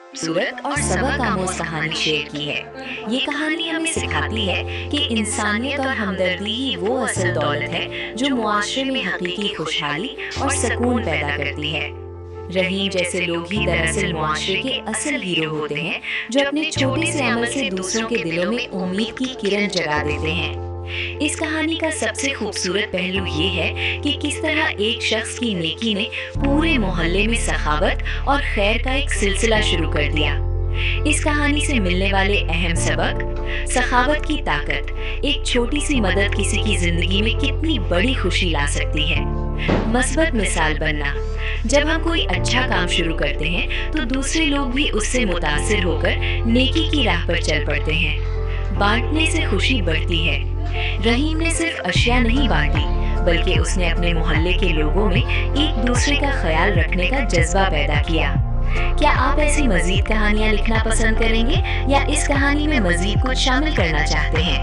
खूबसूरत और सबक आमोज कहानी शेयर की है। ये कहानी हमें सिखाती है कि इंसानियत और हमदर्दी ही वो असल दौलत है जो मुआशरे में हकीकी खुशहाली और सुकून पैदा करती है। रहीम जैसे लोग ही दरअसल मुआशरे के असल हीरो होते हैं, जो अपने छोटे से अमल से दूसरों के दिलों में उम्मीद की किरण जगा देते हैं। इस कहानी का सबसे खूबसूरत पहलू ये है कि किस तरह एक शख्स की नेकी ने पूरे मोहल्ले में सखावत और खैर का एक सिलसिला शुरू कर दिया। इस कहानी से मिलने वाले अहम सबक: सखावत की ताकत, एक छोटी सी मदद किसी की जिंदगी में कितनी बड़ी खुशी ला सकती है। मस्बत मिसाल बनना, जब हम कोई अच्छा काम शुरू करते हैं तो दूसरे लोग भी उससे मुतासिर होकर नेकी की राह पर चल पड़ते हैं। बांटने से खुशी बढ़ती है। रहीम ने सिर्फ अशिया नहीं बांटी, बल्कि उसने अपने मोहल्ले के लोगों में एक दूसरे का ख्याल रखने का जज्बा पैदा किया। क्या आप ऐसी मजीद कहानियां लिखना पसंद करेंगे या इस कहानी में मजीद कुछ शामिल करना चाहते हैं?